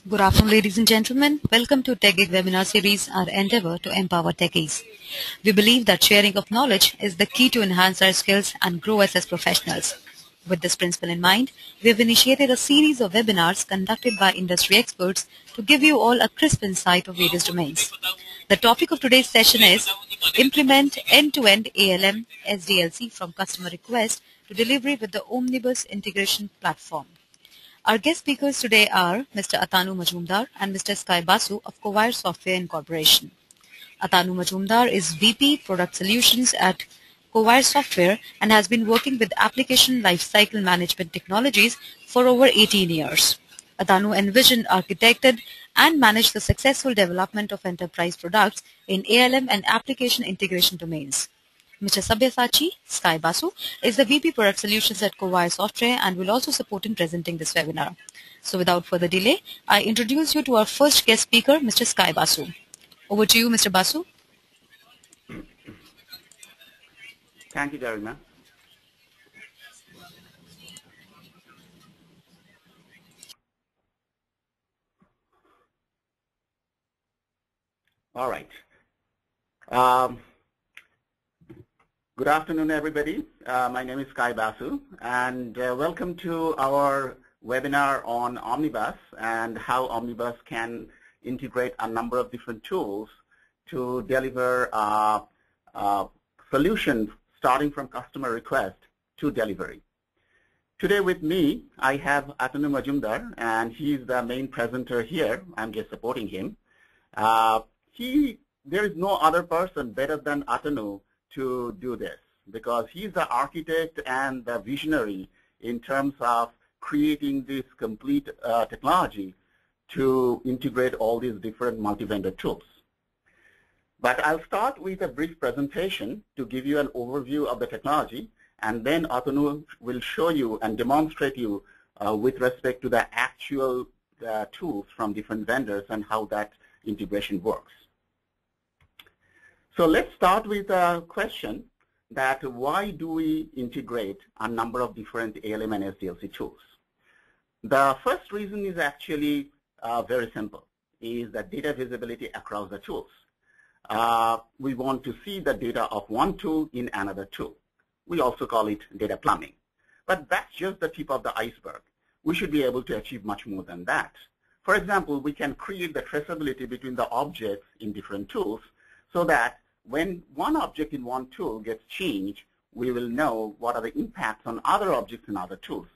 Good afternoon, ladies and gentlemen. Welcome to TechGig webinar series, our endeavor to empower techies. We believe that sharing of knowledge is the key to enhance our skills and grow us as professionals. With this principle in mind, we have initiated a series of webinars conducted by industry experts to give you all a crisp insight of various domains. The topic of today's session is Implement End-to-End ALM SDLC from Customer Request to Delivery with the Omnibus Integration Platform. Our guest speakers today are Mr. Atanu Majumdar and Mr. Sky Basu of Kovair Software Incorporation. Atanu Majumdar is VP Product Solutions at Kovair Software and has been working with application lifecycle management technologies for over 18 years. Atanu envisioned, architected, and managed the successful development of enterprise products in ALM and application integration domains. Mr. Sabyasachi Sky Basu is the VP Product Solutions at Kovair Software and will also support in presenting this webinar. So without further delay, I introduce you to our first guest speaker, Mr. Sky Basu. Over to you, Mr. Basu. Thank you, Darina. All right. Good afternoon, everybody. My name is Sky Basu, and welcome to our webinar on Omnibus and how Omnibus can integrate a number of different tools to deliver solutions starting from customer request to delivery. Today with me, I have Atanu Majumdar, and he's the main presenter here. I'm just supporting him. There is no other person better than Atanu to do this, because he's the architect and the visionary in terms of creating this complete technology to integrate all these different multi-vendor tools. But I'll start with a brief presentation to give you an overview of the technology, and then Atanu will show you and demonstrate you with respect to the actual tools from different vendors and how that integration works. So let's start with a question that why do we integrate a number of different ALM and SDLC tools? The first reason is actually very simple, is the data visibility across the tools. We want to see the data of one tool in another tool. We also call it data plumbing. But that's just the tip of the iceberg. We should be able to achieve much more than that. For example, we can create the traceability between the objects in different tools so that when one object in one tool gets changed, we will know what are the impacts on other objects in other tools.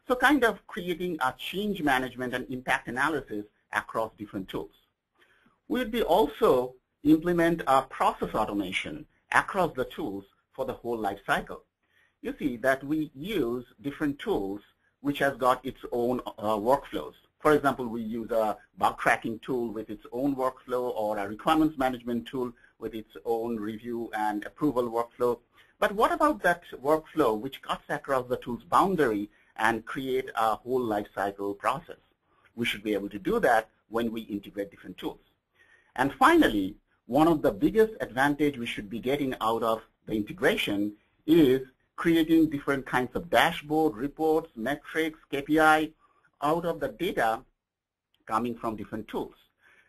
So kind of creating a change management and impact analysis across different tools. We'll be also implement a process automation across the tools for the whole life cycle. You see that we use different tools which has got its own workflows. For example, we use a bug tracking tool with its own workflow, or a requirements management tool with its own review and approval workflow. But what about that workflow which cuts across the tool's boundary and create a whole life cycle process? We should be able to do that when we integrate different tools. And finally, one of the biggest advantage we should be getting out of the integration is creating different kinds of dashboard, reports, metrics, KPI out of the data coming from different tools.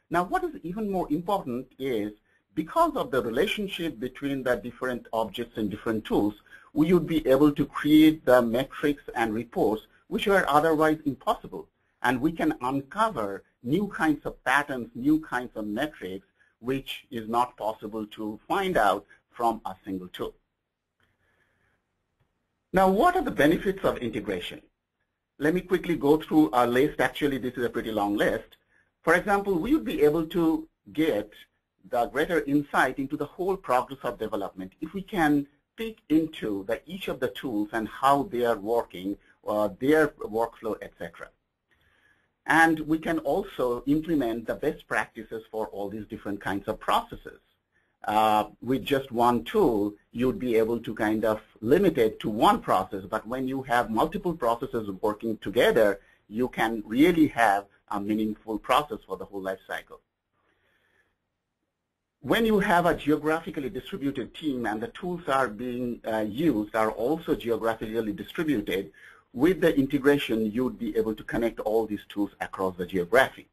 Now, what is even more important is because of the relationship between the different objects and different tools, we would be able to create the metrics and reports which were otherwise impossible. And we can uncover new kinds of patterns, new kinds of metrics, which is not possible to find out from a single tool. Now, what are the benefits of integration? Let me quickly go through our list. Actually, this is a pretty long list. For example, we would be able to get the greater insight into the whole progress of development if we can peek into each of the tools and how they are working, their workflow, etc. And we can also implement the best practices for all these different kinds of processes. With just one tool, you'd be able to kind of limit it to one process, but when you have multiple processes working together, you can really have a meaningful process for the whole life cycle. When you have a geographically distributed team and the tools are being used are also geographically distributed, with the integration, you'd be able to connect all these tools across the geography.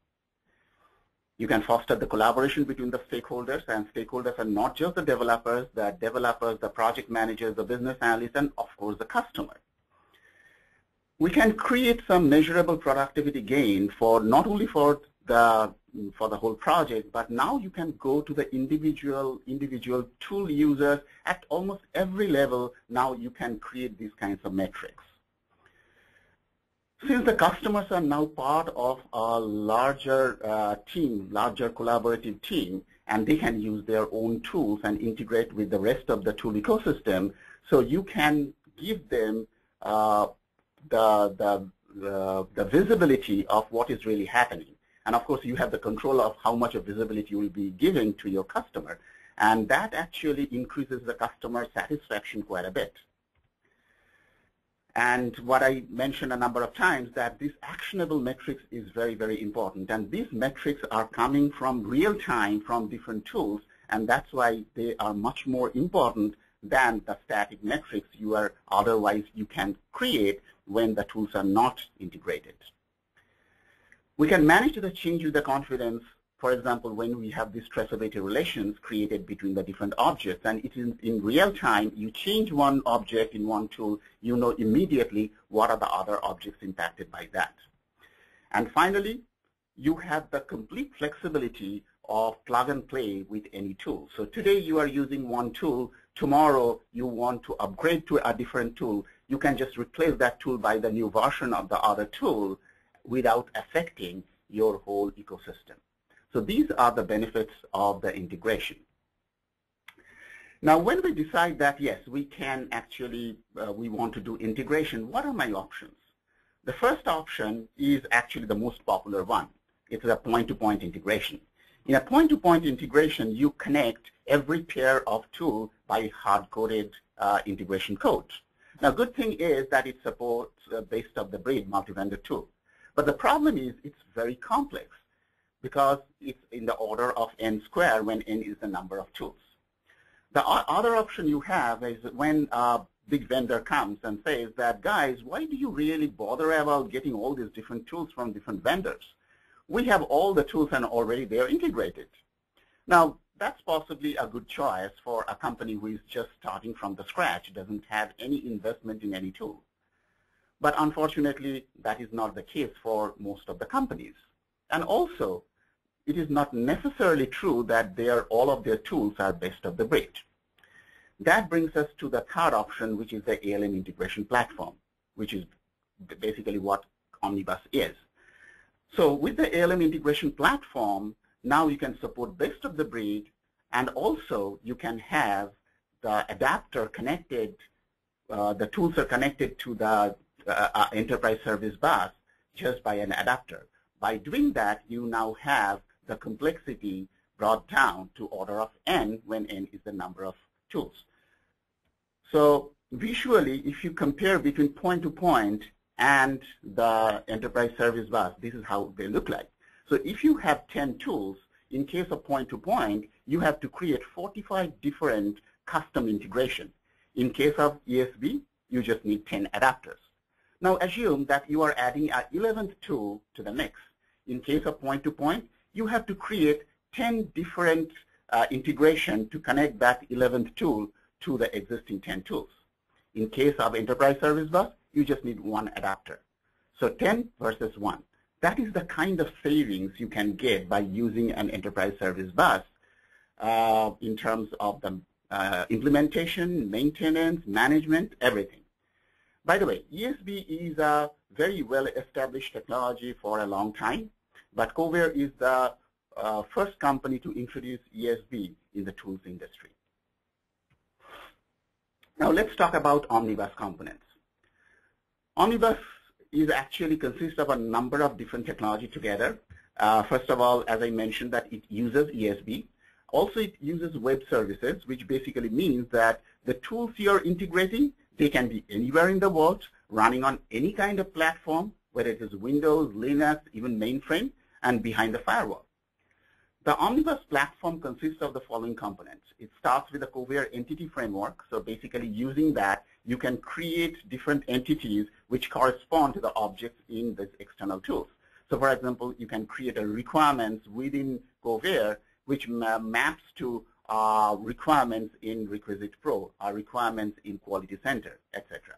You can foster the collaboration between the stakeholders, and stakeholders are not just the developers, the project managers, the business analysts, and of course the customer. We can create some measurable productivity gain for not only for the whole project, but now you can go to the individual tool users at almost every level. Now you can create these kinds of metrics. Since the customers are now part of a larger team, larger collaborative team, and they can use their own tools and integrate with the rest of the tool ecosystem, so you can give them the visibility of what is really happening. And of course, you have the control of how much of visibility you will be giving to your customer, and that actually increases the customer satisfaction quite a bit. And what I mentioned a number of times, that this actionable metrics is very, very important. And these metrics are coming from real time from different tools, and that's why they are much more important than the static metrics otherwise you can create when the tools are not integrated. We can manage the change with the confidence. For example, when we have these traceability relations created between the different objects, and it is in real time, you change one object in one tool, you know immediately what are the other objects impacted by that. And finally, you have the complete flexibility of plug and play with any tool. So today you are using one tool, tomorrow you want to upgrade to a different tool, you can just replace that tool by the new version of the other tool without affecting your whole ecosystem. So these are the benefits of the integration. Now, when we decide that, yes, we can actually, we want to do integration, what are my options? The first option is actually the most popular one. It's a point-to-point integration. In a point-to-point integration, you connect every pair of tools by hard-coded integration code. Now, good thing is that it supports best-of-the-breed multi-vendor tool. But the problem is it's very complex, because it's in the order of n squared when n is the number of tools. The other option you have is when a big vendor comes and says that, guys, why do you really bother about getting all these different tools from different vendors? We have all the tools and already they're integrated. Now, that's possibly a good choice for a company who is just starting from the scratch, doesn't have any investment in any tool. But unfortunately, that is not the case for most of the companies. And also, it is not necessarily true that all of their tools are best of the breed. That brings us to the third option, which is the ALM integration platform, which is basically what Omnibus is. So with the ALM integration platform, now you can support best of the breed, and also you can have the adapter connected, the tools are connected to the enterprise service bus just by an adapter. By doing that, you now have the complexity brought down to order of n when n is the number of tools. So visually, if you compare between point-to-point and the enterprise service bus, this is how they look like. So if you have 10 tools, in case of point-to-point, you have to create 45 different custom integration. In case of ESB, you just need 10 adapters. Now assume that you are adding an 11th tool to the mix. In case of point-to-point, you have to create 10 different integration to connect that 11th tool to the existing 10 tools. In case of enterprise service bus, you just need one adapter. So 10 versus 1. That is the kind of savings you can get by using an enterprise service bus in terms of the implementation, maintenance, management, everything. By the way, ESB is a very well-established technology for a long time, but Kovair is the first company to introduce ESB in the tools industry. Now let's talk about Omnibus components. Omnibus is actually consists of a number of different technology together. First of all, as I mentioned, that it uses ESB. Also, it uses web services, which basically means that the tools you're integrating, they can be anywhere in the world, running on any kind of platform, whether it is Windows, Linux, even mainframe, and behind the firewall. The Omnibus platform consists of the following components. It starts with the Kovair entity framework. So basically using that, you can create different entities which correspond to the objects in these external tools. So for example, you can create a requirements within Kovair which maps to requirements in Requisite Pro, requirements in Quality Center, etc.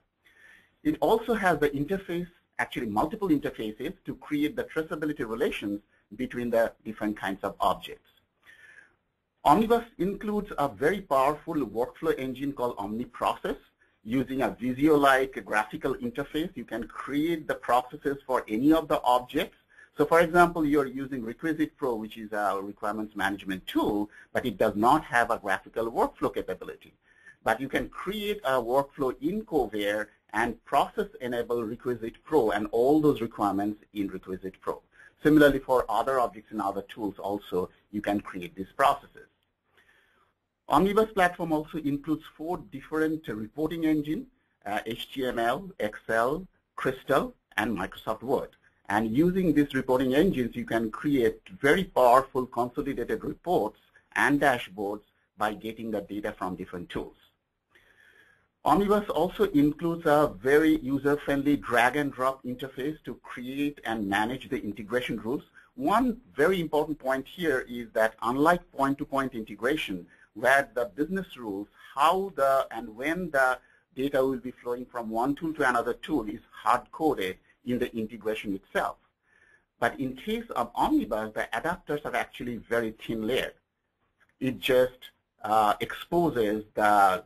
It also has the interface, actually multiple interfaces, to create the traceability relations between the different kinds of objects. Omnibus includes a very powerful workflow engine called OmniProcess. Using a Visio-like graphical interface, you can create the processes for any of the objects. So for example, you're using Requisite Pro, which is a requirements management tool, but it does not have a graphical workflow capability. But you can create a workflow in Kovair and process enable Requisite Pro and all those requirements in Requisite Pro. Similarly, for other objects and other tools also, you can create these processes. Omnibus platform also includes 4 different reporting engines, HTML, Excel, Crystal, and Microsoft Word. And using these reporting engines, you can create very powerful consolidated reports and dashboards by getting the data from different tools. Omnibus also includes a very user-friendly drag-and-drop interface to create and manage the integration rules. One very important point here is that unlike point-to-point integration, where the business rules, how and when the data will be flowing from one tool to another tool is hard-coded in the integration itself. But in case of Omnibus, the adapters are actually very thin layered. It just exposes the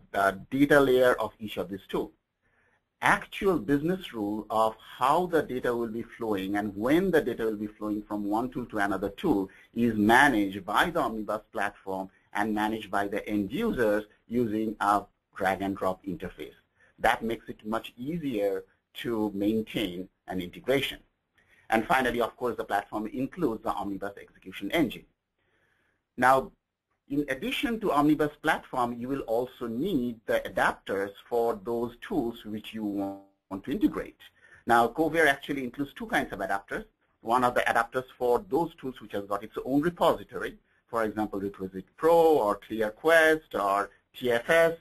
data layer of each of these tools. Actual business rule of how the data will be flowing and when the data will be flowing from one tool to another tool is managed by the Omnibus platform and managed by the end users using a drag-and-drop interface. That makes it much easier to maintain an integration. And finally, of course, the platform includes the Omnibus execution engine. Now, in addition to Omnibus platform, you will also need the adapters for those tools which you want to integrate. Now, Kovair actually includes 2 kinds of adapters. One of the adapters for those tools which has got its own repository, for example, Requisite Pro or ClearQuest or TFS.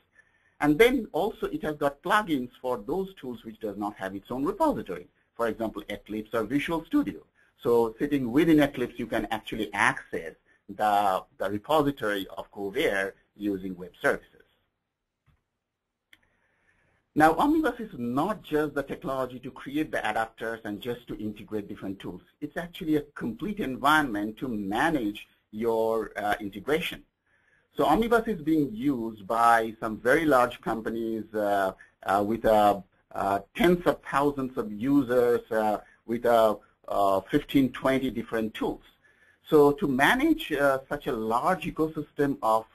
And then also it has got plugins for those tools which does not have its own repository, for example, Eclipse or Visual Studio. So sitting within Eclipse, you can actually access the repository of Kovair using web services. Now, Omnibus is not just the technology to create the adapters and just to integrate different tools. It's actually a complete environment to manage your integration. So Omnibus is being used by some very large companies with tens of thousands of users with 15, 20 different tools. So to manage such a large ecosystem of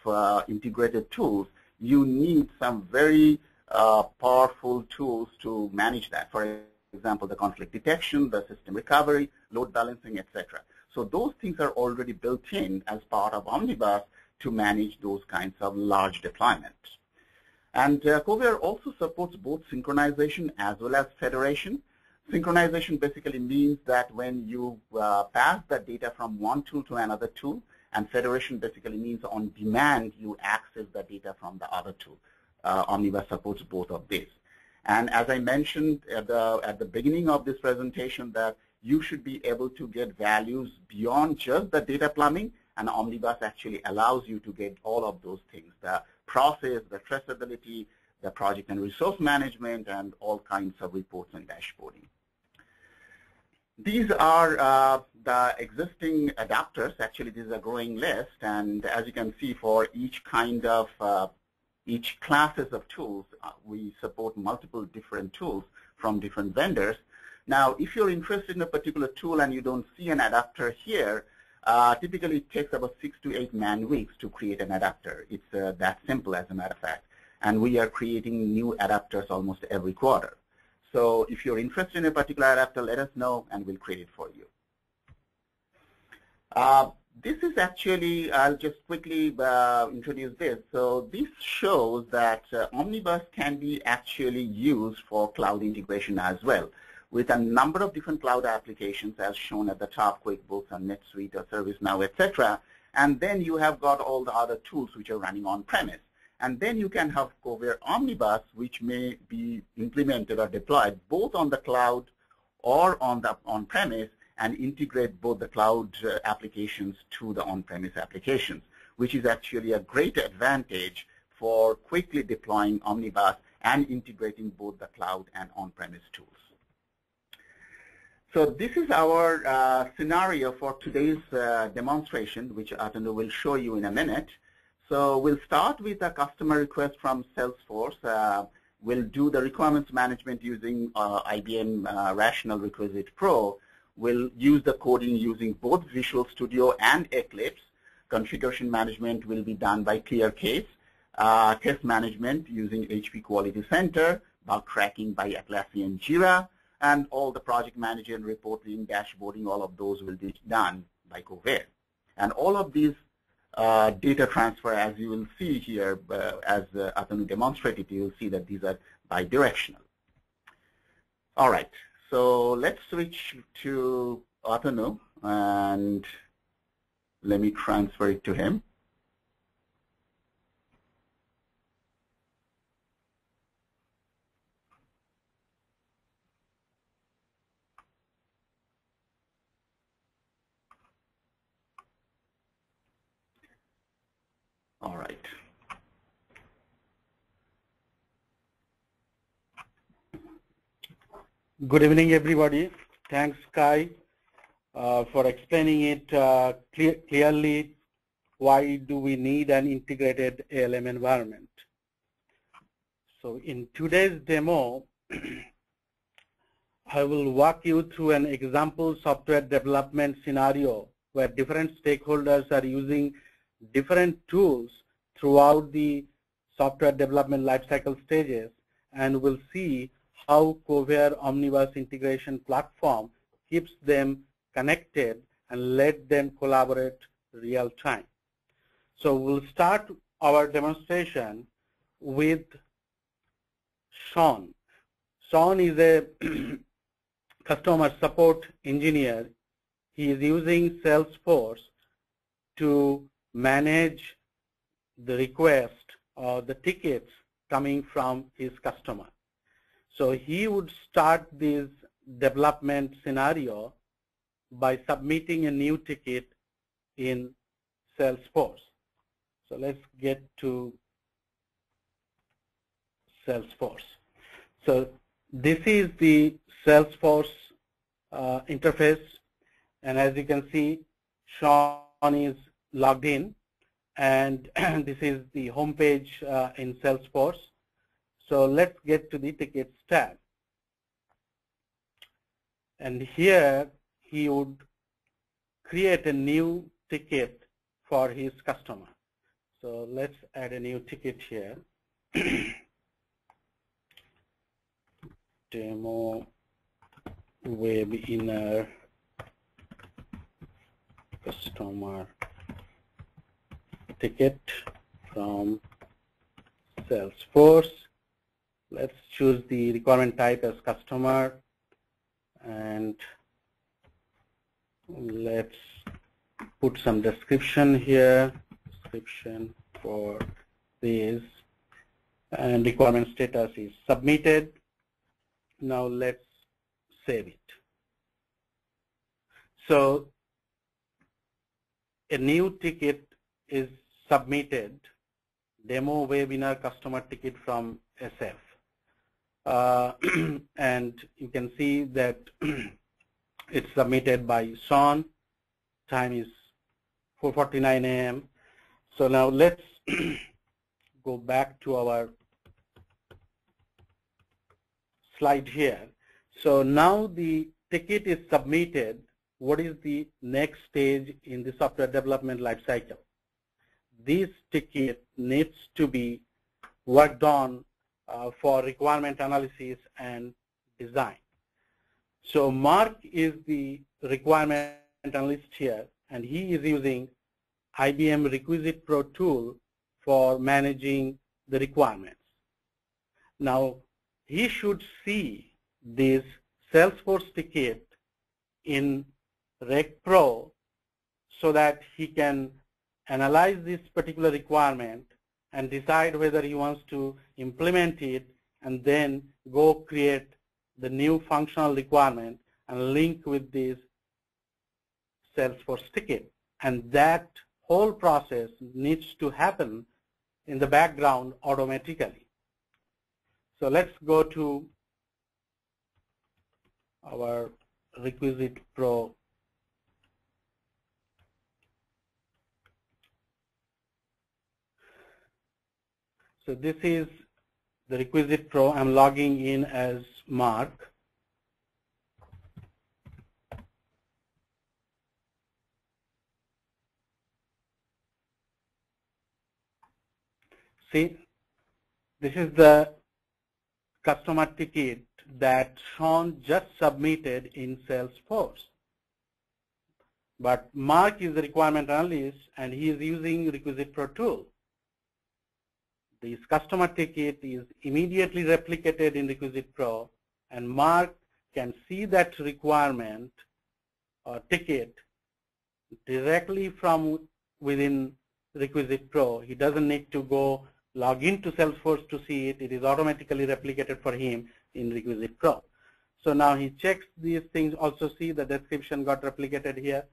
integrated tools, you need some very powerful tools to manage that. For example, the conflict detection, the system recovery, load balancing, etc. So those things are already built in as part of Omnibus to manage those kinds of large deployments. And Kovair also supports both synchronization as well as federation. Synchronization basically means that when you pass the data from one tool to another tool, and federation basically means on demand you access the data from the other tool. Omnibus supports both of these. And as I mentioned at the beginning of this presentation, that you should be able to get values beyond just the data plumbing, and Omnibus actually allows you to get all of those things, the process, the traceability, the project and resource management, and all kinds of reports and dashboarding. These are the existing adapters. Actually, this is a growing list, and as you can see, for each kind of each classes of tools, we support multiple different tools from different vendors. Now, if you're interested in a particular tool and you don't see an adapter here, typically it takes about 6 to 8 man-weeks to create an adapter. It's that simple, as a matter of fact. And we are creating new adapters almost every quarter. So if you're interested in a particular adapter, let us know and we'll create it for you. This is actually, I'll just quickly introduce this. So this shows that Omnibus can be actually used for cloud integration as well, with a number of different cloud applications as shown at the top, QuickBooks and NetSuite or ServiceNow, etc. And then you have got all the other tools which are running on-premise. And then you can have Kovair Omnibus, which may be implemented or deployed both on the cloud or on the on-premise, and integrate both the cloud applications to the on-premise applications, which is actually a great advantage for quickly deploying Omnibus and integrating both the cloud and on-premise tools. So this is our scenario for today's demonstration, which Atanu will show you in a minute. So we'll start with a customer request from Salesforce. We'll do the requirements management using IBM Rational Requisite Pro. We'll use the coding using both Visual Studio and Eclipse. Configuration management will be done by ClearCase. Test management using HP Quality Center. Bug tracking by Atlassian Jira. And all the project manager and reporting, dashboarding, all of those will be done by Kovair. And all of these data transfer, as you will see here, as Atanu demonstrated, you will see that these are bidirectional. All right. So let's switch to Atanu, and let me transfer it to him. All right. Good evening, everybody. Thanks, Kai, for explaining it clearly. Why do we need an integrated ALM environment? So in today's demo, I will walk you through an example software development scenario where different stakeholders are using different tools throughout the software development lifecycle stages, and we'll see how Kovair Omnibus integration platform keeps them connected and let them collaborate real time. So we'll start our demonstration with Sean. Sean is a customer support engineer. He is using Salesforce to manage the request or the tickets coming from his customer. So he would start this development scenario by submitting a new ticket in Salesforce. So let's get to Salesforce. So this is the Salesforce interface, and as you can see, Sean is logged in, and this is the home page in Salesforce. So let's get to the tickets tab. And here he would create a new ticket for his customer. So let's add a new ticket here. Demo webinar customer ticket from Salesforce. Let's choose the requirement type as customer, and let's put some description here, description for this, and requirement status is submitted. Now let's save it. So a new ticket is submitted, demo webinar customer ticket from SF. And you can see that it's submitted by Sean. Time is 4:49 a.m. So now let's go back to our slide here. So now the ticket is submitted. What is the next stage in the software development lifecycle? This ticket needs to be worked on for requirement analysis and design. So Mark is the requirement analyst here, and he is using IBM Requisite Pro tool for managing the requirements. Now he should see this Salesforce ticket in Rec Pro so that he can analyze this particular requirement and decide whether he wants to implement it, and then go create the new functional requirement and link with this Salesforce ticket. And that whole process needs to happen in the background automatically. So let's go to our Requisite Pro. So this is the Requisite Pro. I'm logging in as Mark. See, this is the customer ticket that Sean just submitted in Salesforce. But Mark is the requirement analyst and he is using Requisite Pro tool. This customer ticket is immediately replicated in Requisite Pro, and Mark can see that requirement or ticket directly from within Requisite Pro. He doesn't need to go log into Salesforce to see it. It is automatically replicated for him in Requisite Pro. So now he checks these things. Also see the description got replicated here.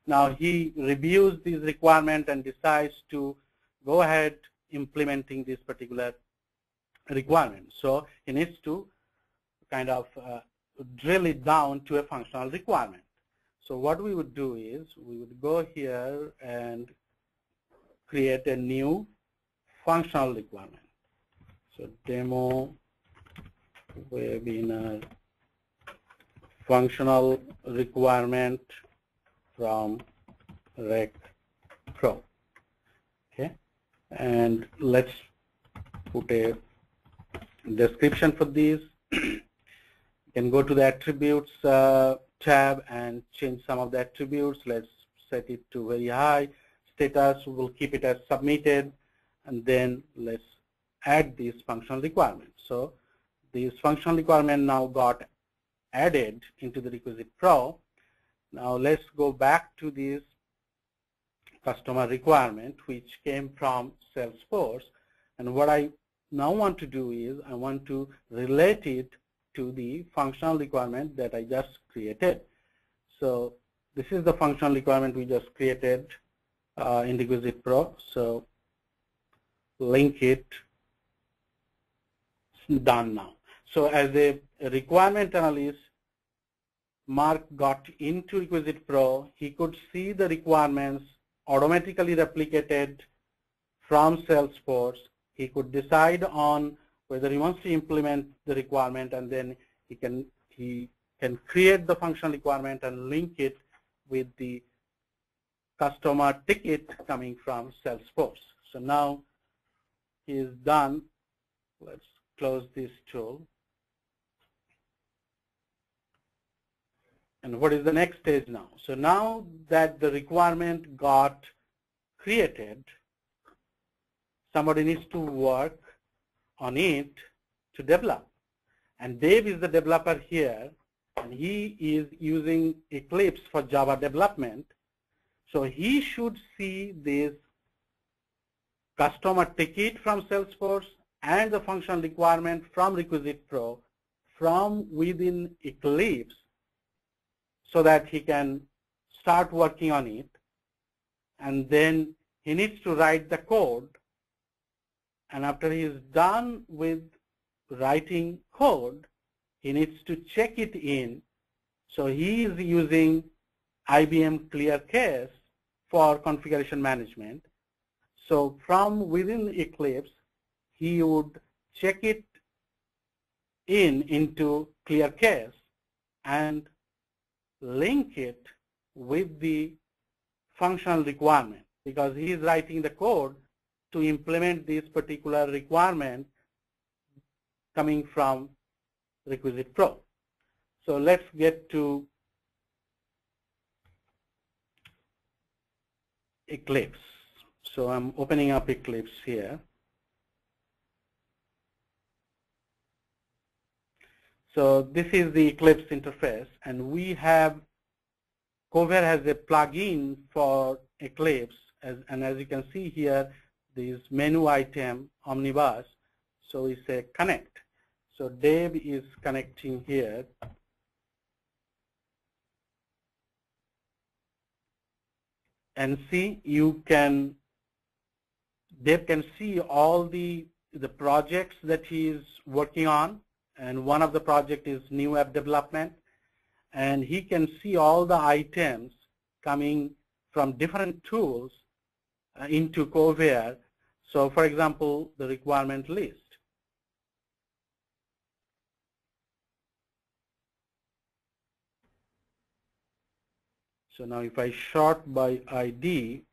Now he reviews these requirements and decides to go ahead implementing this particular requirement. So he needs to kind of drill it down to a functional requirement. So what we would do is we would go here and create a new functional requirement. So demo webinar functional requirement from Rec Pro. Okay, and let's put a description for this. You can go to the attributes tab and change some of the attributes. Let's set it to very high. Status, we'll keep it as submitted, and then let's add this functional requirement. So this functional requirement now got added into the Requisite Pro. Now let's go back to this customer requirement which came from Salesforce, and what I now want to do is I want to relate it to the functional requirement that I just created. So this is the functional requirement we just created in Requisite Pro. So link it, it's done now. So as a requirement analyst, Mark got into Requisite Pro. He could see the requirements automatically replicated from Salesforce. He could decide on whether he wants to implement the requirement, and then he can create the functional requirement and link it with the customer ticket coming from Salesforce. So now he is done. Let's close this tool. And what is the next stage now? So now that the requirement got created, somebody needs to work on it to develop. And Dave is the developer here, and he is using Eclipse for Java development. So he should see this customer ticket from Salesforce and the functional requirement from Requisite Pro from within Eclipse, so that he can start working on it. And then he needs to write the code. And after he is done with writing code, he needs to check it in. So he is using IBM ClearCase for configuration management. So from within Eclipse, he would check it into ClearCase and link it with the functional requirement, because he is writing the code to implement this particular requirement coming from Requisite Pro. So let's get to Eclipse. So I'm opening up Eclipse here. So this is the Eclipse interface, and we have, Kovair has a plugin for Eclipse, and as you can see here, this menu item Omnibus. So we say connect. So Dave is connecting here. And see, Dave can see all the projects that he is working on, and one of the project is new app development, and he can see all the items coming from different tools into Kovair. So for example, the requirement list. So now if I sort by ID,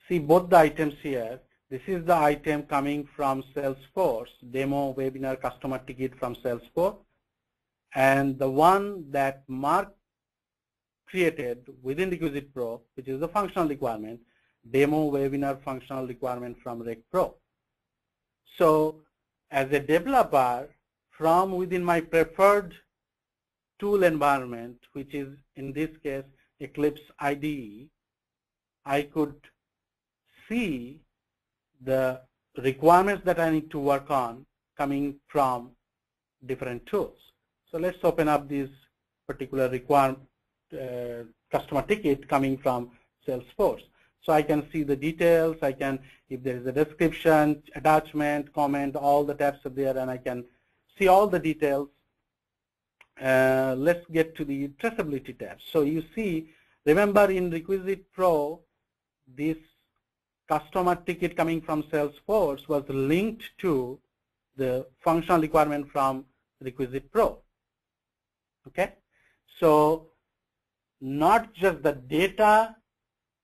see both the items here. This is the item coming from Salesforce, demo webinar customer ticket from Salesforce. And the one that Mark created within Requisite Pro, which is the functional requirement, demo webinar functional requirement from Rec Pro. So as a developer, from within my preferred tool environment, which is in this case Eclipse IDE, I could see the requirements that I need to work on coming from different tools. So let's open up this particular customer ticket coming from Salesforce. So I can see the details. I can, if there is a description, attachment, comment, all the tabs are there, and I can see all the details. Let's get to the traceability tab. So you see, remember in Requisite Pro, this customer ticket coming from Salesforce was linked to the functional requirement from Requisite Pro. Okay, so not just the data,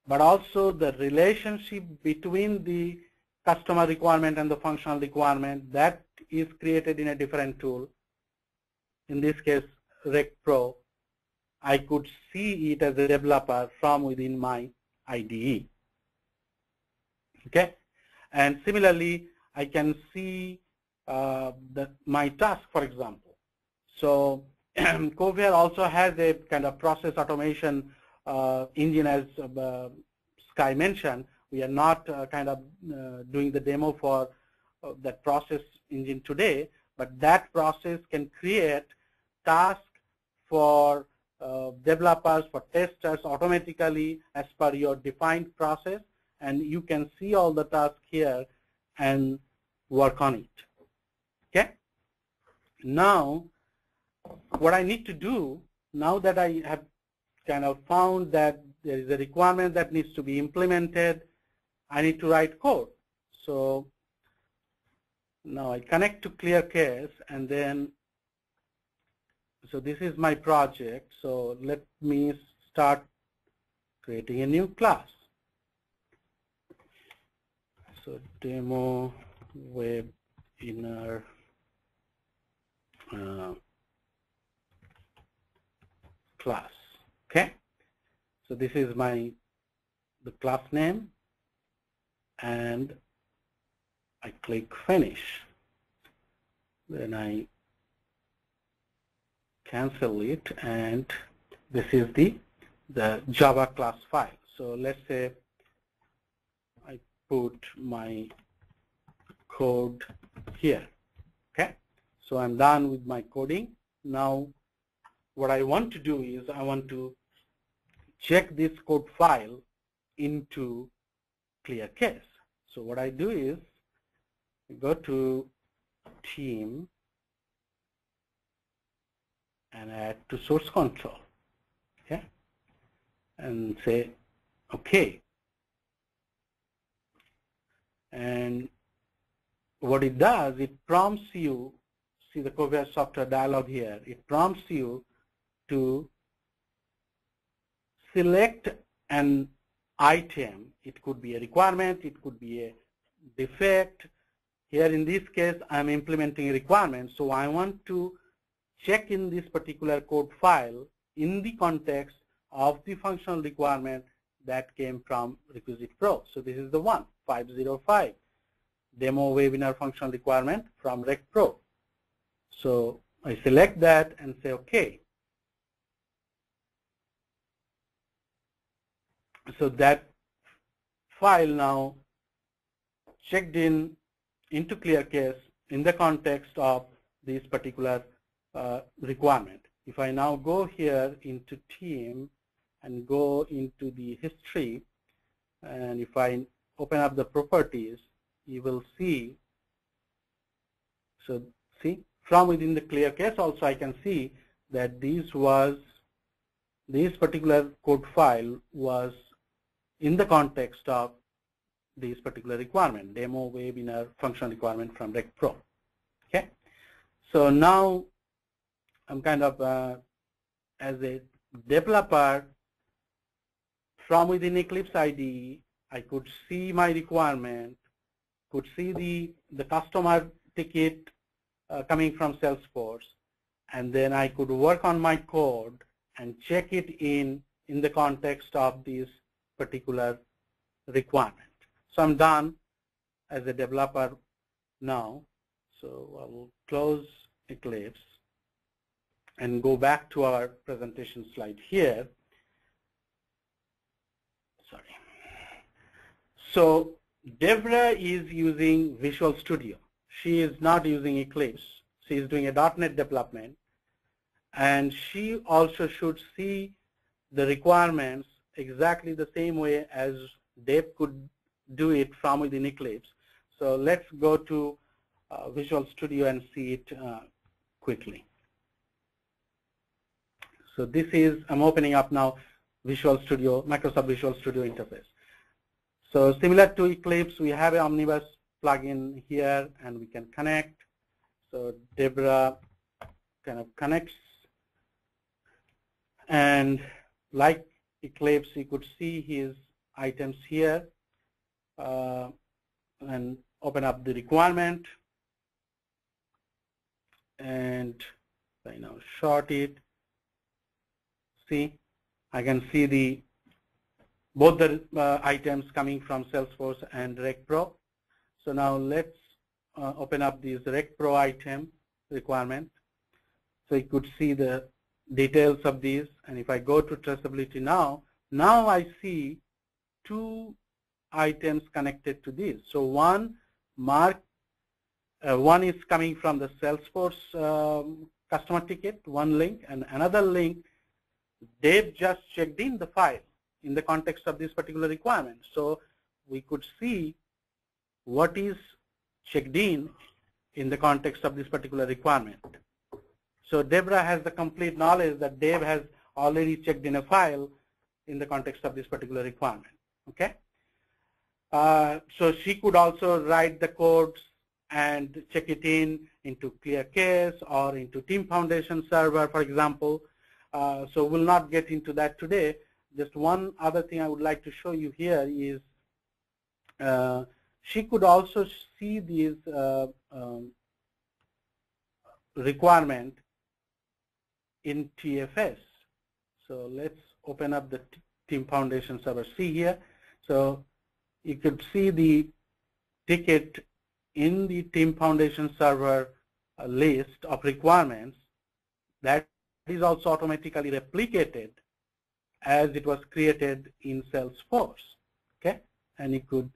but also the relationship between the customer requirement and the functional requirement that is created in a different tool. In this case, Rec Pro, I could see it as a developer from within my IDE. Okay, and similarly, I can see my task, for example. So Kovair also has a kind of process automation engine, as Sky mentioned. We are not doing the demo for that process engine today, but that process can create tasks for developers, for testers automatically as per your defined process, and you can see all the tasks here and work on it. Okay. Now, what I need to do, now that I have kind of found that there is a requirement that needs to be implemented, I need to write code. So now I connect to ClearCase, and then, so this is my project. So let me start creating a new class. So demo webinar class. Okay, so this is the class name, and I click finish. Then I cancel it, and this is the Java class file. So let's say I put my code here. Okay, so I'm done with my coding. Now what I want to do is I want to check this code file into ClearCase. So what I do is I go to team and add to source control. Okay, and say okay. And what it does, it prompts you, see the Kovair software dialog here, it prompts you to select an item. It could be a requirement, it could be a defect. Here in this case, I'm implementing a requirement, so I want to check in this particular code file in the context of the functional requirement that came from Requisite Pro. So this is the one, 505, demo webinar functional requirement from Rec Pro. So I select that and say okay. So that file now checked in into clear case in the context of this particular requirement. If I now go here into team and go into the history, and if I open up the properties, you will see, so see, from within the clear case also I can see that this particular code file was in the context of this particular requirement, demo webinar function requirement from Rec Pro. Okay, so now I'm kind of as a developer from within Eclipse IDE, I could see my requirement, could see the customer ticket coming from Salesforce, and then I could work on my code and check it in the context of this particular requirement. So I'm done as a developer now. So I will close Eclipse and go back to our presentation slide here. Sorry. So Deborah is using Visual Studio. She is not using Eclipse. She is doing a .NET development, and she also should see the requirements exactly the same way as Deb could do it from within Eclipse. So let's go to Visual Studio and see it quickly. So this is, I'm opening up now Visual Studio, Microsoft Visual Studio interface. So similar to Eclipse, we have an Omnibus plugin here, and we can connect. So Deborah kind of connects, and like Eclipse, you could see his items here, and open up the requirement, and I now short it. See, I can see both the items coming from Salesforce and Rec Pro. So now let's open up this Rec Pro item requirement. So you could see the details of these, and if I go to traceability now I see two items connected to this. So one is coming from the Salesforce customer ticket, one link, and another link Dave just checked in the file in the context of this particular requirement. So we could see what is checked in the context of this particular requirement. So Deborah has the complete knowledge that Dave has already checked in a file in the context of this particular requirement. Okay. So she could also write the codes and check it into clear case or into Team Foundation server, for example. So we'll not get into that today. Just one other thing I would like to show you here is she could also see these requirement in TFS. So let's open up the Team Foundation server. See here. So you could see the ticket in the Team Foundation server list of requirements that is also automatically replicated as it was created in Salesforce. Okay, and you could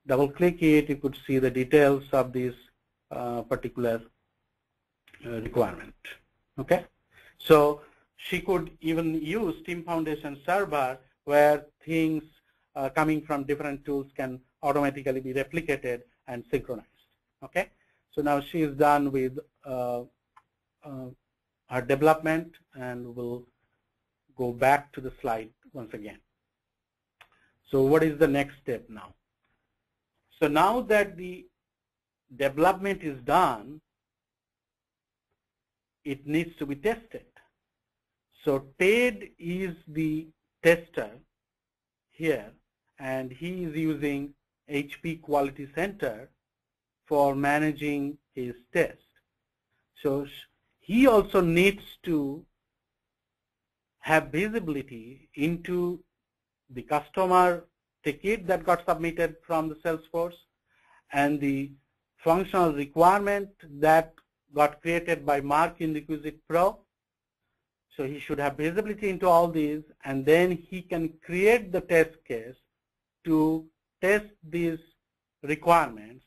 double click it, you could see the details of this particular requirement. Okay, so she could even use Team Foundation server where things coming from different tools can automatically be replicated and synchronized. Okay, so now she is done with her development, and we'll go back to the slide once again. So what is the next step now? So now that the development is done, it needs to be tested. So Ted is the tester here, and he is using HP Quality Center for managing his test. So he also needs to have visibility into the customer ticket that got submitted from the Salesforce and the functional requirement that got created by Mark in Requisite Pro. So he should have visibility into all these, and then he can create the test case to test these requirements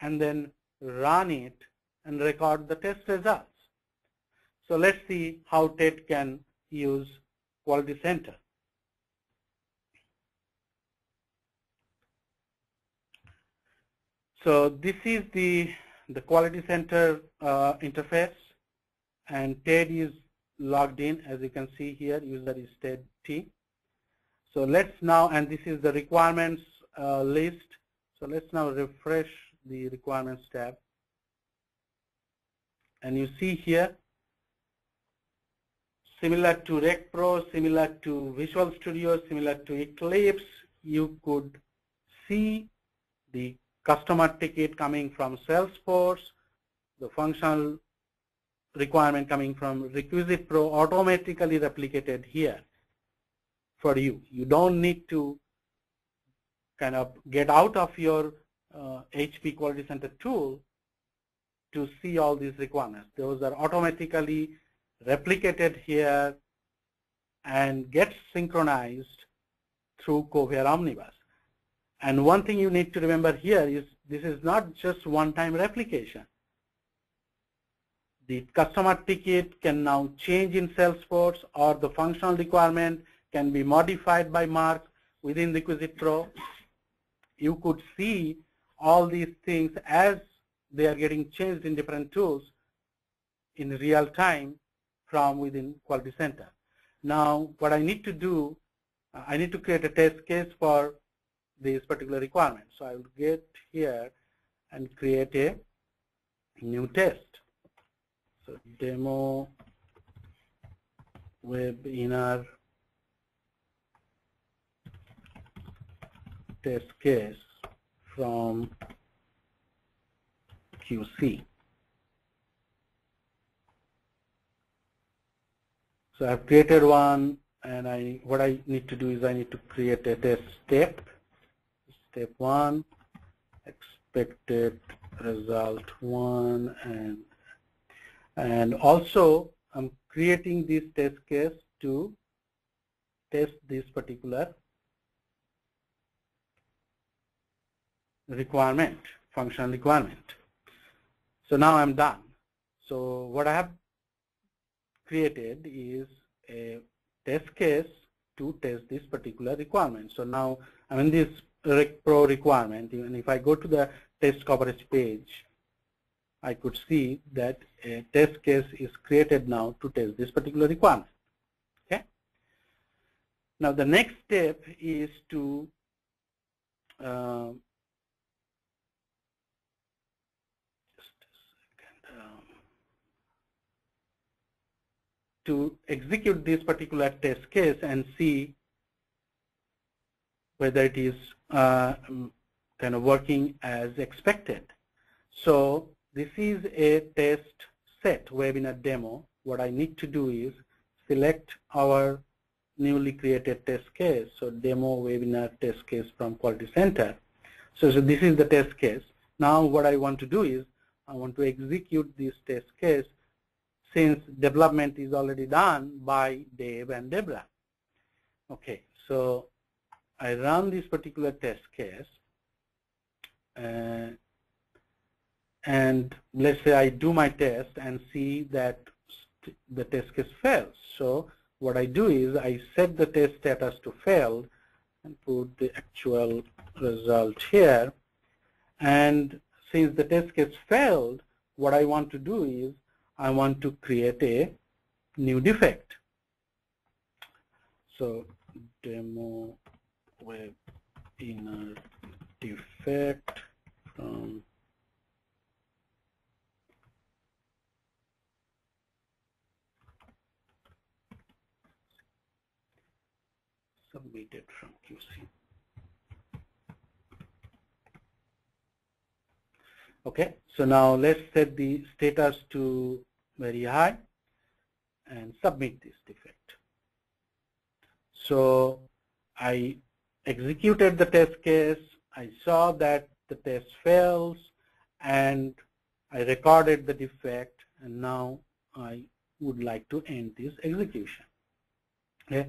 and then run it and record the test results. So let's see how TED can use Quality Center. So this is the Quality Center interface, and TED is logged in. As you can see here, user is TED T. So let's now, and this is the requirements list. So let's now refresh the requirements tab. And you see here, similar to RecPro, similar to Visual Studio, similar to Eclipse, you could see the customer ticket coming from Salesforce, the functional requirement coming from Requisite Pro automatically replicated here for you. You don't need to kind of get out of your HP Quality Center tool to see all these requirements. Those are automatically replicated here and get synchronized through Kovair Omnibus. And one thing you need to remember here is this is not just one-time replication. The customer ticket can now change in Salesforce, or the functional requirement can be modified by Mark within Requisite Pro. You could see all these things as they are getting changed in different tools in real time from within Quality Center. Now, what I need to do, I need to create a test case for this particular requirement. So I will get here and create a new test. So demo webinar test case from QC. So I've created one, and what I need to do is I need to create a test step. Step 1, expected result 1, and also I'm creating this test case to test this particular requirement, functional requirement. So now I'm done. So what I have created is a test case to test this particular requirement. So now I'm in this RecPro requirement, and if I go to the test coverage page, I could see that a test case is created now to test this particular requirement. Okay. Now the next step is to to execute this particular test case and see whether it is kind of working as expected. So this is a test set webinar demo. What I need to do is select our newly created test case. So demo webinar test case from Quality Center. So this is the test case. Now what I want to do is I want to execute this test case, since development is already done by Dave and Deborah. Okay, so I run this particular test case, and let's say I do my test and see that the test case fails. So what I do is I set the test status to failed and put the actual result here. And since the test case failed, what I want to do is I want to create a new defect. So demo webinar defect from submitted from QC. Okay, so now let's set the status to very high and submit this defect. So I executed the test case, I saw that the test fails, and I recorded the defect, and now I would like to end this execution. Okay.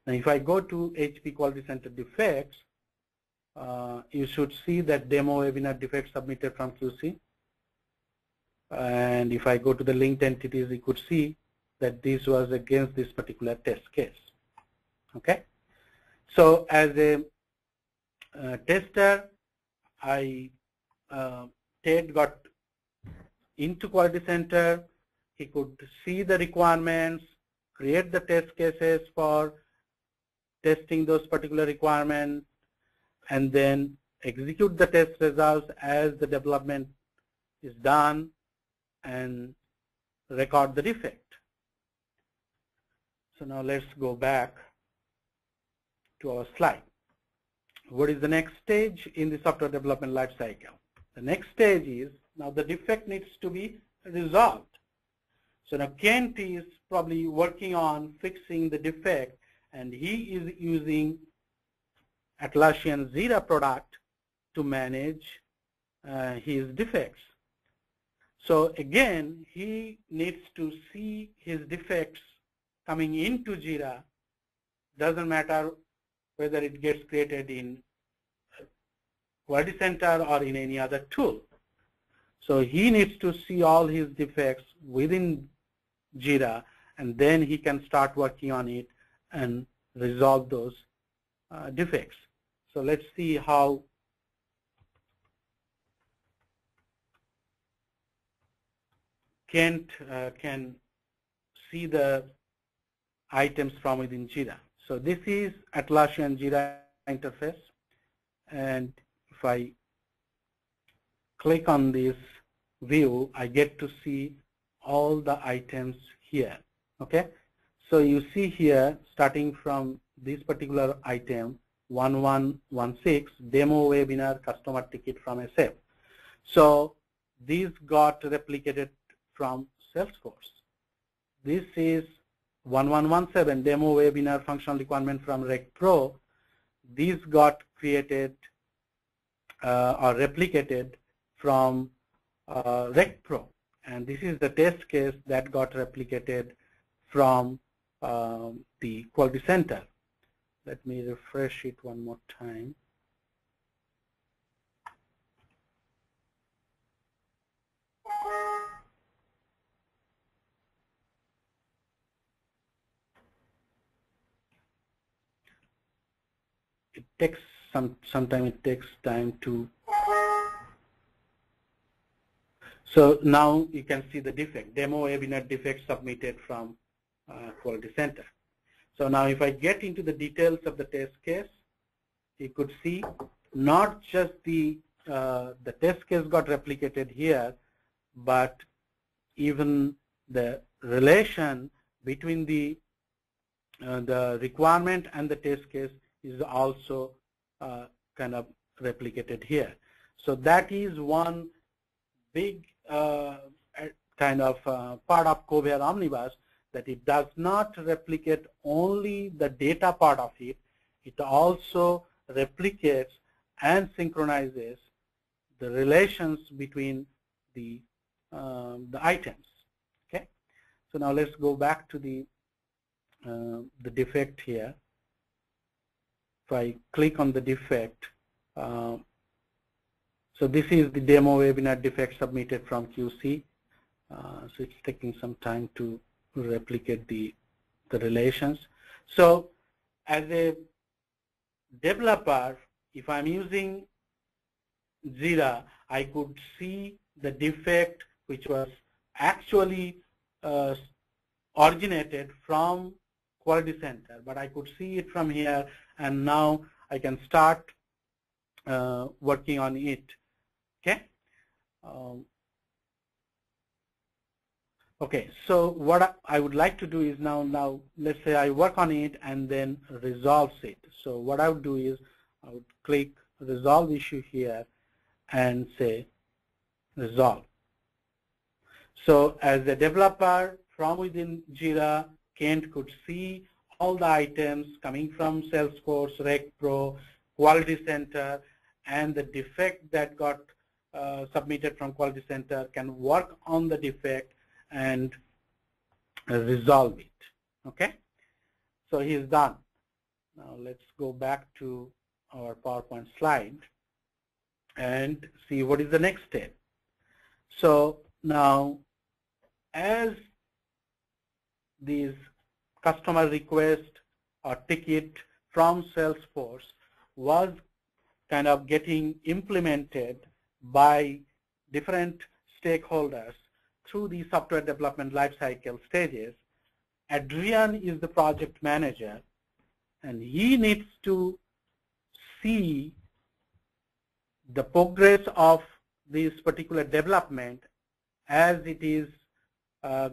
Now if I go to HP Quality Center defects, you should see that demo webinar defect submitted from QC. And if I go to the linked entities, you could see that this was against this particular test case. Okay. So as a tester, Ted got into Quality Center. He could see the requirements, create the test cases for testing those particular requirements, and then execute the test results as the development is done and record the defect. So now let's go back to our slide. What is the next stage in the software development lifecycle? The next stage is now the defect needs to be resolved. So now Kent is probably working on fixing the defect, and he is using Atlassian Jira product to manage his defects. So again, he needs to see his defects coming into Jira. Doesn't matter whether it gets created in Quality Center or in any other tool. So he needs to see all his defects within Jira, and then he can start working on it and resolve those defects. So let's see how Kent can see the items from within Jira. So this is Atlassian Jira interface, and if I click on this view, I get to see all the items here. Okay, so you see here, starting from this particular item 1116, demo webinar customer ticket from SF. So these got replicated from Salesforce. This is 1117, demo webinar functional requirement from Rec Pro. These got created or replicated from Rec Pro, and this is the test case that got replicated from the Quality Center. Let me refresh it one more time. It takes sometime it takes time to. So now you can see the defect, demo webinar defect submitted from Quality Center. So now if I get into the details of the test case, you could see not just the test case got replicated here, but even the relation between the requirement and the test case is also kind of replicated here. So that is one big kind of part of Kovair Omnibus, that it does not replicate only the data part of it, it also replicates and synchronizes the relations between the items. Okay, so now let's go back to the defect here. If I click on the defect, so this is the demo webinar defect submitted from QC. So it's taking some time to replicate the relations. So as a developer, if I'm using Jira, I could see the defect which was actually originated from Quality Center, but I could see it from here, and now I can start working on it. Okay. Okay, so what I would like to do is now let's say I work on it and then resolves it. So what I would do is I would click resolve issue here and say resolve. So as a developer from within Jira, Kent could see all the items coming from Salesforce, Rec Pro, Quality Center, and the defect that got submitted from Quality Center, can work on the defect and resolve it. Okay, so he is done. Now let's go back to our PowerPoint slide and see what is the next step. So now, as these customer request or ticket from Salesforce was kind of getting implemented by different stakeholders through the software development lifecycle stages, Adrian is the project manager, and he needs to see the progress of this particular development as it is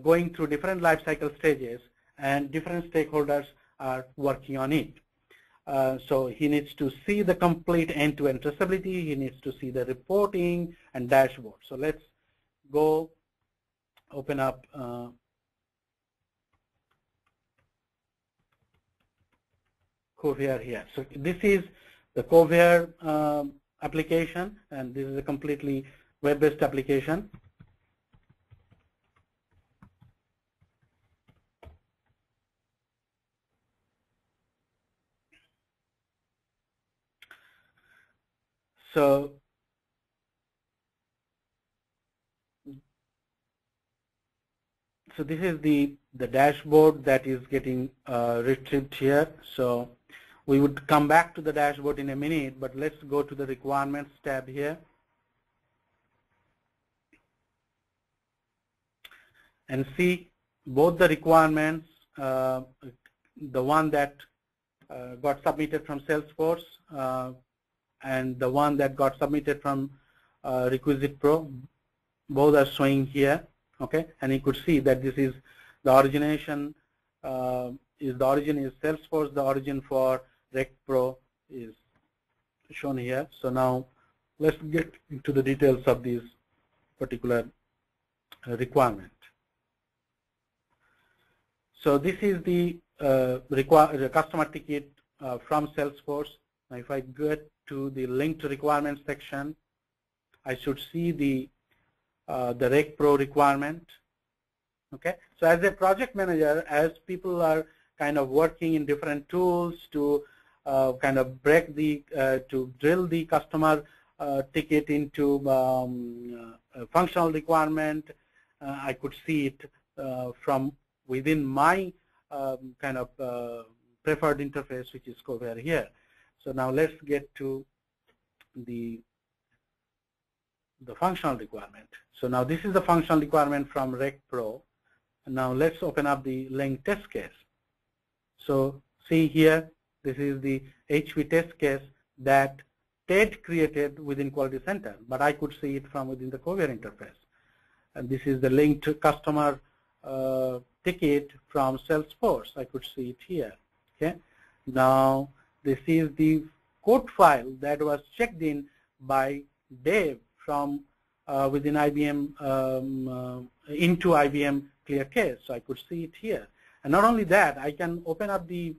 going through different lifecycle stages and different stakeholders are working on it. So he needs to see the complete end-to-end traceability, he needs to see the reporting and dashboard. So let's go open up Kovair here. So this is the Kovair application, and this is a completely web-based application. So this is the dashboard that is getting retrieved here. So we would come back to the dashboard in a minute, but let's go to the requirements tab here and see both the requirements, the one that got submitted from Salesforce and the one that got submitted from Requisite Pro. Both are showing here, okay? And you could see that this is the origination, the origin is Salesforce, the origin for Rec Pro is shown here. So now let's get into the details of this particular requirement. So this is the customer ticket from Salesforce. Now if I get to the link to requirements section, I should see the Rec Pro requirement. Okay, so as a project manager, as people are kind of working in different tools to kind of break the, to drill the customer ticket into a functional requirement, I could see it from within my kind of preferred interface, which is Kovair here. So now let's get to the functional requirement. So now this is the functional requirement from Rec Pro. And now let's open up the link test case. So see here, this is the HV test case that TED created within Quality Center, but I could see it from within the Kovair interface. And this is the link to customer ticket from Salesforce. I could see it here. Okay. Now this is the code file that was checked in by Dave from within IBM into IBM ClearCase. So I could see it here. And not only that, I can open up the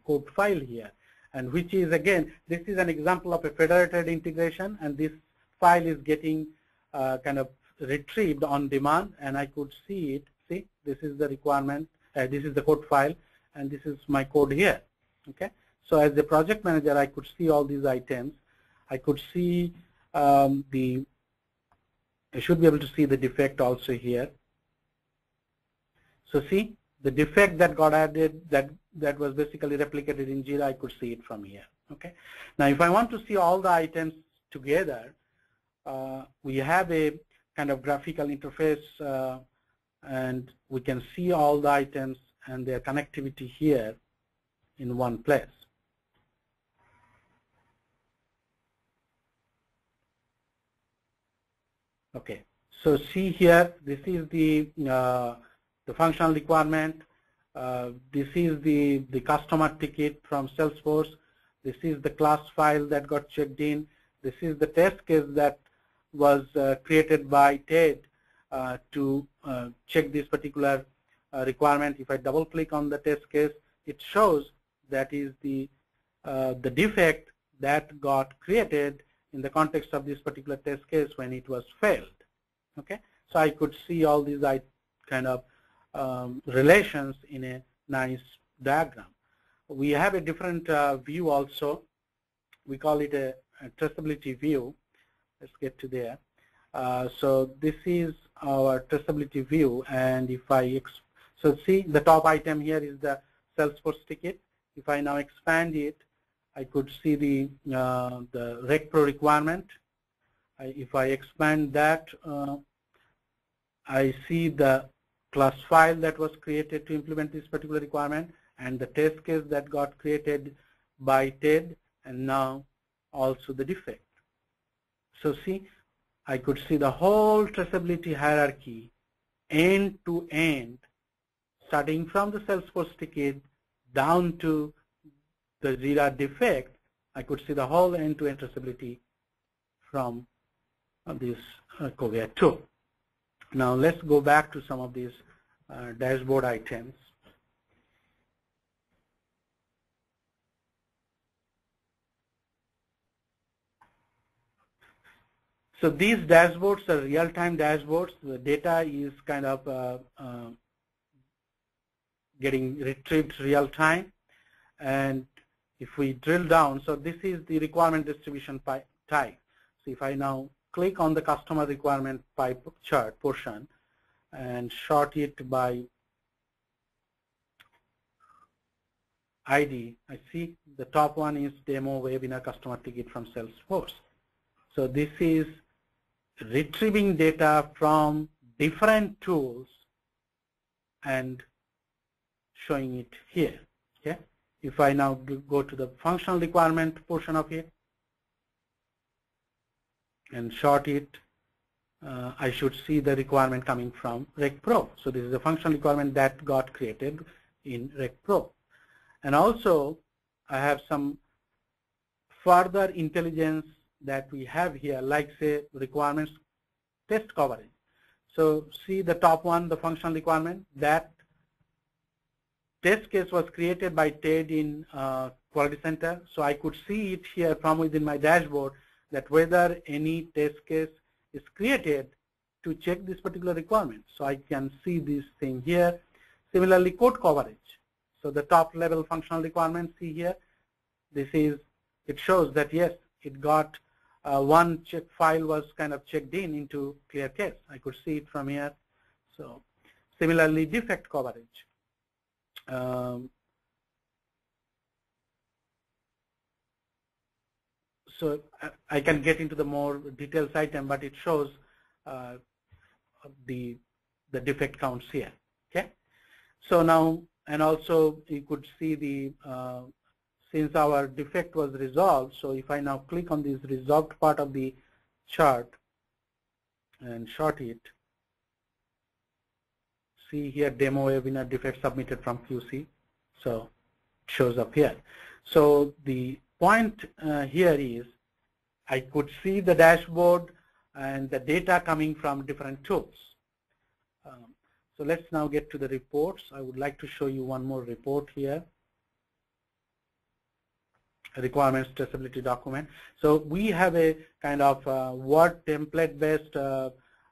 code file here, and which is, again, this is an example of a federated integration, and this file is getting kind of retrieved on demand, and I could see it. See, this is the requirement, this is the code file, and this is my code here. Okay, so as a project manager, I could see all these items. I could see I should be able to see the defect also here. So see, the defect that got added, that was basically replicated in Jira, I could see it from here. Okay. Now, if I want to see all the items together, we have a kind of graphical interface, and we can see all the items and their connectivity here in one place. Okay. So see here, this is the functional requirement. This is the customer ticket from Salesforce. This is the class file that got checked in. This is the test case that was created by TED to check this particular requirement. If I double click on the test case, it shows that is the defect that got created in the context of this particular test case when it was failed. Okay, so I could see all these kind of relations in a nice diagram. we have a different view also. We call it a traceability view. Let's get to there. So this is our traceability view, and if I so see the top item here is the Salesforce ticket. If I now expand it, I could see the Rec Pro requirement. If I expand that, I see the class file that was created to implement this particular requirement, and the test case that got created by TED, and now also the defect. So see, I could see the whole traceability hierarchy end to end, starting from the Salesforce ticket down to the Jira defect. I could see the whole end-to-end traceability from this Kovair tool. Now let's go back to some of these dashboard items. So these dashboards are real-time dashboards. The data is kind of getting retrieved real-time. And if we drill down, so this is the requirement distribution type. So if I now click on the customer requirement pipe chart portion and sort it by ID, I see the top one is demo webinar customer ticket from Salesforce. So this is retrieving data from different tools and showing it here. Okay. If I now go to the functional requirement portion of it and sort it, I should see the requirement coming from Rec Pro. So this is the functional requirement that got created in Rec Pro. And also I have some further intelligence that we have here, like say requirements test coverage. So see the top one, the functional requirement, that test case was created by TED in Quality Center. So I could see it here from within my dashboard that whether any test case is created to check this particular requirement. So I can see this thing here. Similarly, code coverage. So the top level functional requirement, see here, this is, it shows that yes, it got one check file was kind of checked into clear case. I could see it from here. So similarly, defect coverage. So I can get into the more details item, but it shows the defect counts here. Okay. So now, and also you could see the since our defect was resolved. So if I now click on this resolved part of the chart and sort it, see here demo webinar defect submitted from QC. So it shows up here. So the point here is I could see the dashboard and the data coming from different tools. So let's now get to the reports. I would like to show you one more report here. Requirements traceability document. So we have a kind of Word template based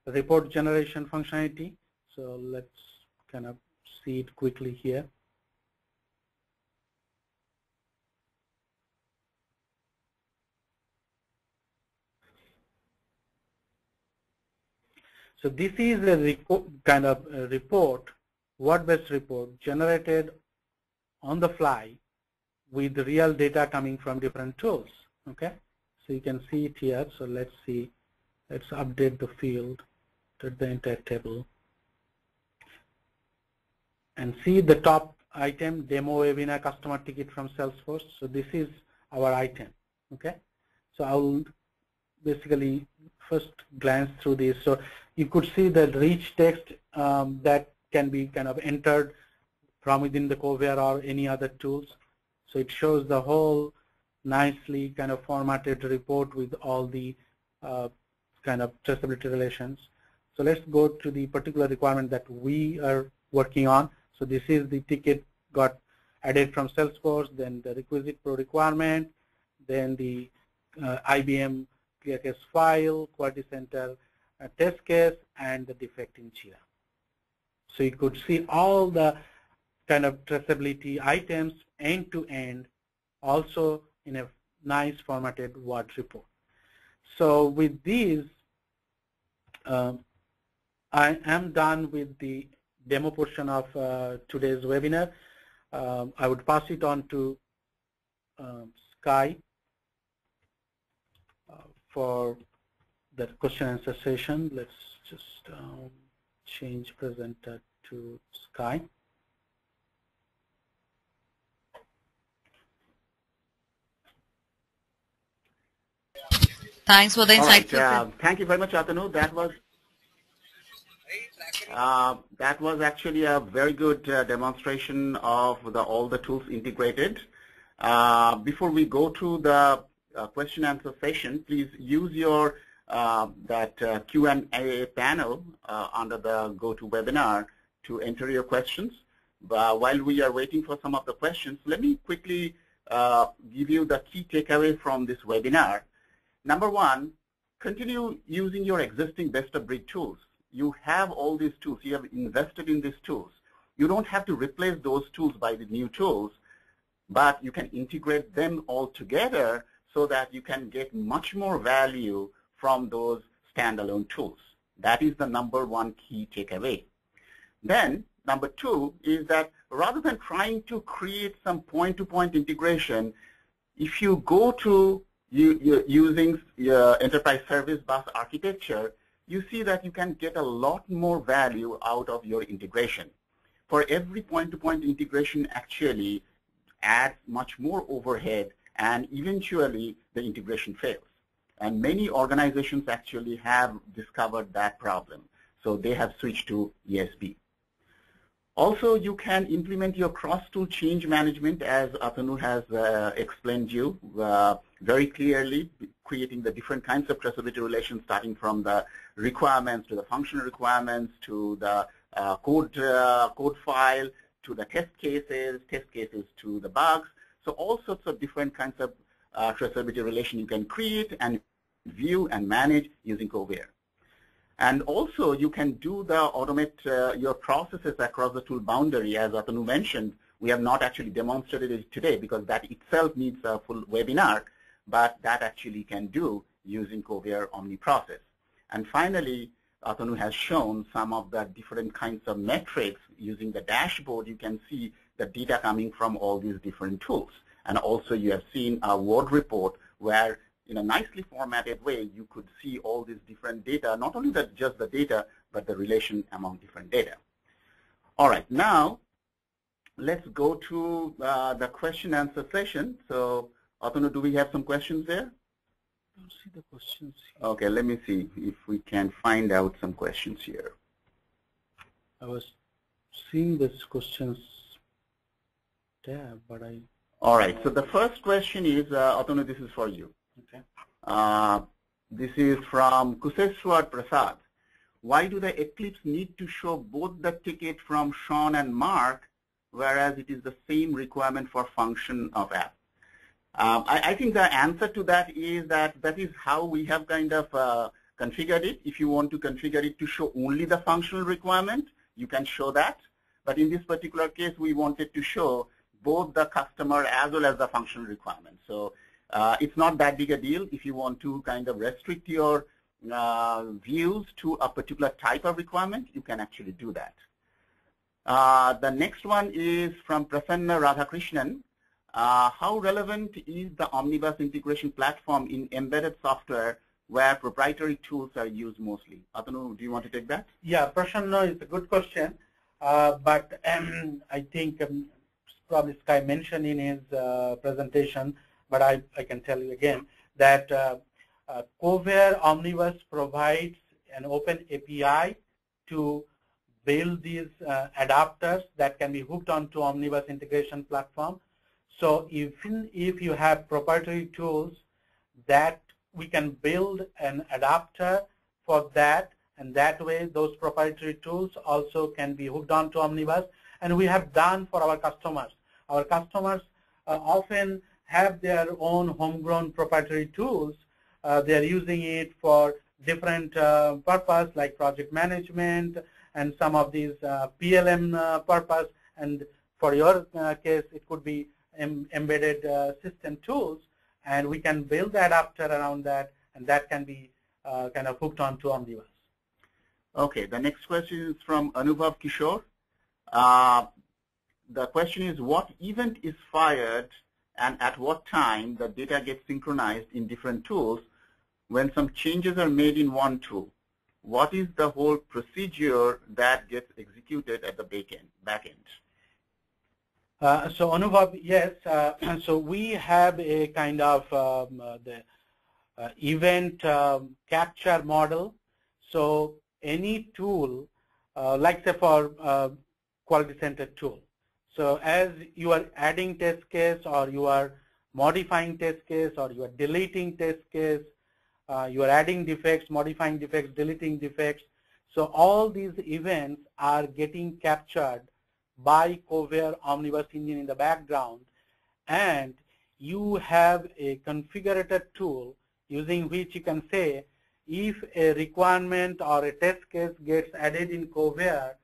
report generation functionality. So let's kind of see it quickly here. So this is a kind of a report, Word-based report generated on the fly with real data coming from different tools. Okay, so you can see it here. So let's see, let's update the field to the entire table and see the top item, demo webinar customer ticket from Salesforce. So this is our item. Okay, so I will basically first glance through this. So you could see the rich text that can be kind of entered from within the Kovair or any other tools. So it shows the whole nicely kind of formatted report with all the kind of traceability relations. So let's go to the particular requirement that we are working on. So this is the ticket got added from Salesforce, then the requisite pro requirement, then the IBM clear case file, Quality Center test case, and the defect in Jira. So you could see all the kind of traceability items end to end, also in a nice formatted Word report. So with these, I am done with the demo portion of today's webinar. I would pass it on to Sky for the question answer session. Let's just change presenter to Sky. Thanks for the insightful. Thank you very much, Atanu. That was actually a very good demonstration of all the tools integrated. Before we go to the question answer session, please use your that Q&A panel under the GoToWebinar to enter your questions. While we are waiting for some of the questions, let me quickly give you the key takeaway from this webinar. Number one, continue using your existing best-of-breed tools. You have all these tools. You have invested in these tools. You don't have to replace those tools by the new tools, but you can integrate them all together so that you can get much more value from those standalone tools. That is the number one key takeaway. Then, number two is that rather than trying to create some point-to-point integration, if you go to using your enterprise service bus architecture, you see that you can get a lot more value out of your integration. For every point-to-point integration actually adds much more overhead, and eventually the integration fails. And many organizations actually have discovered that problem, so they have switched to ESB. Also, you can implement your cross-tool change management, as Atanu has explained you very clearly, creating the different kinds of traceability relations, starting from the requirements to the functional requirements to the code file to the test cases to the bugs. So all sorts of different kinds of traceability relation you can create and view and manage using Kovair. And also, you can do the automate your processes across the tool boundary. As Atanu mentioned, we have not actually demonstrated it today because that itself needs a full webinar, but that actually can do using Kovair Omnibus. And finally, Atanu has shown some of the different kinds of metrics using the dashboard. You can see the data coming from all these different tools. And also, you have seen a Word report where in a nicely formatted way, you could see all these different data, not only just the data, but the relation among different data. All right, now let's go to the question answer session. So, Atanu, do we have some questions there? I don't see the questions here. Okay, let me see if we can find out some questions here. I was seeing this questions tab, but I... All right, so the first question is, Atanu, this is for you. Okay. This is from Kuseshwar Prasad. Why do the Eclipse need to show both the ticket from Sean and Mark, whereas it is the same requirement for function of app? I think the answer to that is that is how we have kind of configured it. If you want to configure it to show only the functional requirement, you can show that. But in this particular case, we wanted to show both the customer as well as the functional requirement. So it's not that big a deal. If you want to kind of restrict your views to a particular type of requirement, you can actually do that. The next one is from Prasanna Radhakrishnan. How relevant is the Omnibus integration platform in embedded software where proprietary tools are used mostly? Atanu, do you want to take that? Yeah, Prasanna is a good question, but I think probably Sky mentioned in his presentation, but I can tell you again that Kovair Omnibus provides an open API to build these adapters that can be hooked onto Omnibus integration platform. So even if you have proprietary tools, that we can build an adapter for that, and that way those proprietary tools also can be hooked onto Omnibus. And we have done for our customers. Our customers often have their own homegrown proprietary tools. They are using it for different purpose like project management and some of these PLM purpose. And for your case, it could be embedded system tools, and we can build the adapter around that, and that can be kind of hooked onto Omnibus. Okay, the next question is from Anubhav Kishore. The question is, what event is fired and at what time the data gets synchronized in different tools when some changes are made in one tool? What is the whole procedure that gets executed at the back end? So Anubhav, yes. So we have a kind of the event capture model. So any tool, like say for quality center tool. So as you are adding test case, or you are modifying test case, or you are deleting test case, you are adding defects, modifying defects, deleting defects. So all these events are getting captured by Kovair Omnibus engine in the background, and you have a configurator tool using which you can say, if a requirement or a test case gets added in Kovair,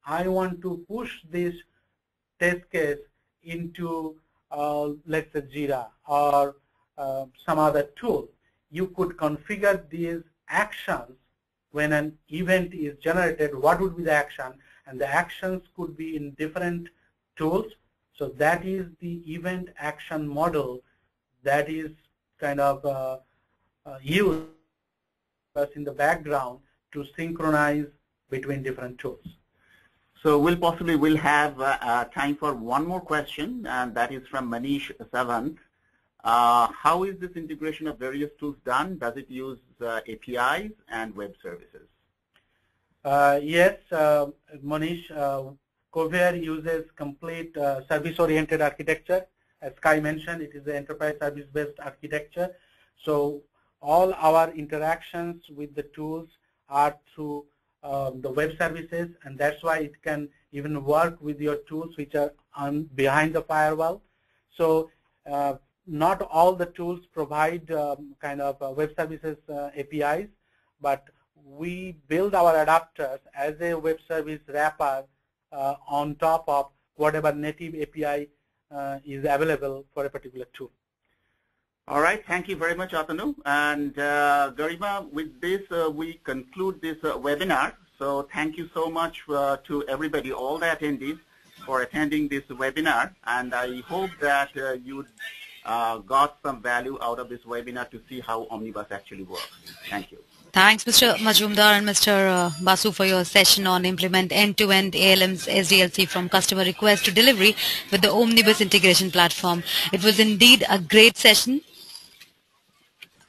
I want to push this test case into let's say Jira or some other tool. You could configure these actions when an event is generated. What would be the action? And the actions could be in different tools. So that is the event action model that is kind of used in the background to synchronize between different tools. So we'll have time for one more question, and that is from Manish Savan. How is this integration of various tools done? Does it use APIs and web services? Yes, Manish, Kovair uses complete service-oriented architecture. As Kai mentioned, it is the enterprise service-based architecture. So all our interactions with the tools are through the web services, and that's why it can even work with your tools which are behind the firewall. So not all the tools provide kind of web services APIs, but we build our adapters as a web service wrapper on top of whatever native API is available for a particular tool. All right, thank you very much, Atanu. And Garima, with this, we conclude this webinar. So thank you so much to everybody, all the attendees, for attending this webinar. And I hope that you got some value out of this webinar to see how Omnibus actually works. Thank you. Thanks, Mr. Majumdar and Mr. Basu, for your session on implement end-to-end ALM SDLC from customer request to delivery with the Omnibus integration platform. It was indeed a great session.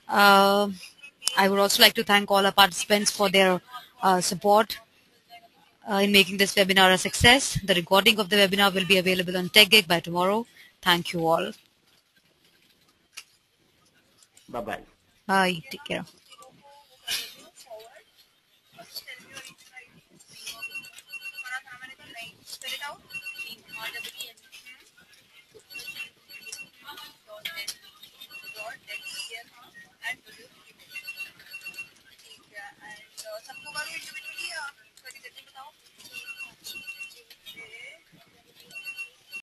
I would also like to thank all our participants for their support in making this webinar a success. The recording of the webinar will be available on TechGig by tomorrow. Thank you all. Bye-bye. Bye. Take care.